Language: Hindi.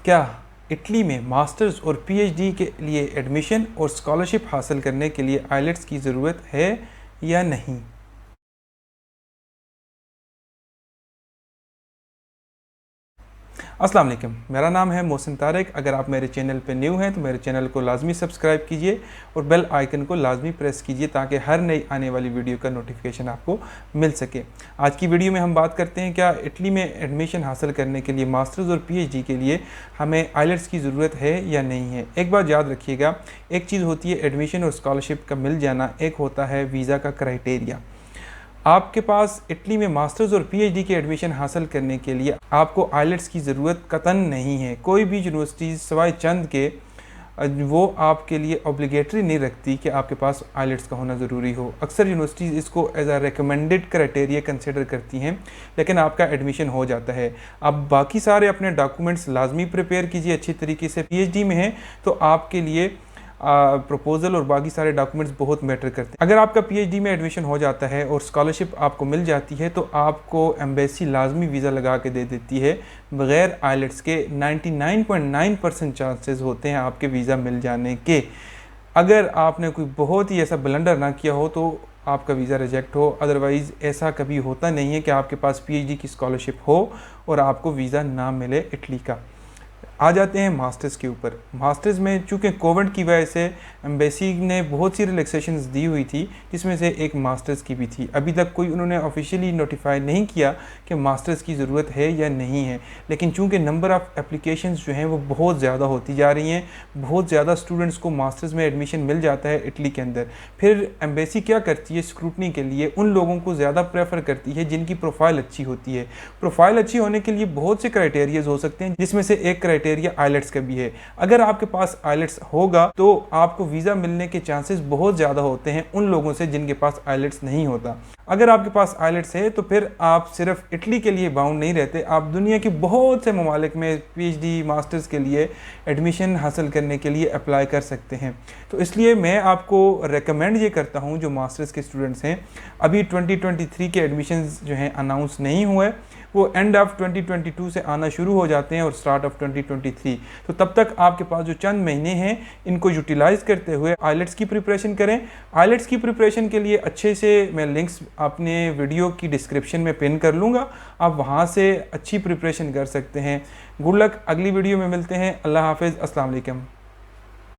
क्या इटली में मास्टर्स और पीएचडी के लिए एडमिशन और स्कॉलरशिप हासिल करने के लिए आइलेट्स की ज़रूरत है या नहीं? अस्सलाम वालेकुम, मेरा नाम है मोहसिन तारिक। अगर आप मेरे चैनल पर न्यू हैं तो मेरे चैनल को लाजमी सब्सक्राइब कीजिए और बेल आइकन को लाजमी प्रेस कीजिए ताकि हर नई आने वाली वीडियो का नोटिफिकेशन आपको मिल सके। आज की वीडियो में हम बात करते हैं क्या इटली में एडमिशन हासिल करने के लिए मास्टर्स और पीएचडी के लिए हमें आइलेट्स की ज़रूरत है या नहीं है। एक बात याद रखिएगा, एक चीज़ होती है एडमिशन और स्कॉलरशिप का मिल जाना, एक होता है वीज़ा का क्राइटेरिया। आपके पास इटली में मास्टर्स और पीएचडी के एडमिशन हासिल करने के लिए आपको आइलेट्स की ज़रूरत कतन नहीं है। कोई भी यूनिवर्सिटीज़ सवाए चंद के वो आपके लिए ऑब्लिगेटरी नहीं रखती कि आपके पास आइलेट्स का होना ज़रूरी हो। अक्सर यूनिवर्सिटीज़ इसको एज आ रिकमेंडेड क्राइटेरिया कंसिडर करती हैं, लेकिन आपका एडमिशन हो जाता है। अब बाकी सारे अपने डॉक्यूमेंट्स लाजमी प्रिपेयर कीजिए अच्छी तरीके से। पीएचडी में है तो आपके लिए प्रपोज़ल और बाकी सारे डॉक्यूमेंट्स बहुत मैटर करते हैं। अगर आपका पीएचडी में एडमिशन हो जाता है और स्कॉलरशिप आपको मिल जाती है तो आपको एम्बेसी लाजमी वीज़ा लगा के दे देती है। बग़ैर आइलेट्स के 99.9% चांसेस होते हैं आपके वीज़ा मिल जाने के। अगर आपने कोई बहुत ही ऐसा ब्लंडर ना किया हो तो आपका वीज़ा रिजेक्ट हो। अदरवाइज़ ऐसा कभी होता नहीं है कि आपके पास पीएचडी की स्कॉलरशिप हो और आपको वीज़ा ना मिले इटली का। आ जाते हैं मास्टर्स के ऊपर। मास्टर्स में चूँकि कोविड की वजह से एम्बेसी ने बहुत सी रिलैक्सेशंस दी हुई थी, जिसमें से एक मास्टर्स की भी थी। अभी तक कोई उन्होंने ऑफिशियली नोटिफाई नहीं किया कि मास्टर्स की ज़रूरत है या नहीं है, लेकिन चूँकि नंबर ऑफ़ एप्लीकेशंस जो हैं वो बहुत ज़्यादा होती जा रही हैं, बहुत ज़्यादा स्टूडेंट्स को मास्टर्स में एडमिशन मिल जाता है इटली के अंदर। फिर एम्बेसी क्या करती है, स्क्रूटनी के लिए उन लोगों को ज़्यादा प्रेफर करती है जिनकी प्रोफाइल अच्छी होती है। प्रोफाइल अच्छी होने के लिए बहुत से क्राइटेरियाज हो सकते हैं, जिसमें से एक क्राइटेरिया आइलेट्स का भी है। अगर आपके पास आइलेट्स होगा तो आपको वीज़ा मिलने के चांसेस बहुत ज़्यादा होते हैं उन लोगों से जिनके पास आइलेट्स नहीं होता। अगर आपके पास आइलेट्स है तो फिर आप सिर्फ इटली के लिए बाउंड नहीं रहते, आप दुनिया के बहुत से ममालिक में पीएचडी मास्टर्स के लिए एडमिशन हासिल करने के लिए अप्लाई कर सकते हैं। तो इसलिए मैं आपको रेकमेंड ये करता हूँ, जो मास्टर्स के स्टूडेंट्स हैं, अभी 2023 के एडमिशन्स जो हैं अनाउंस नहीं हुए, वो एंड ऑफ 2022 से आना शुरू हो जाते हैं और स्टार्ट ऑफ 2023। तो तब तक आपके पास जो चंद महीने हैं इनको यूटिलाइज करते हुए आइलेट्स की प्रिपरेशन करें। आइलेट्स की प्रिपरेशन के लिए अच्छे से मैं लिंक्स अपने वीडियो की डिस्क्रिप्शन में पिन कर लूँगा, आप वहाँ से अच्छी प्रिपरेशन कर सकते हैं। गुड लक, अगली वीडियो में मिलते हैं। अल्लाह हाफिज़, अस्सलाम वालेकुम।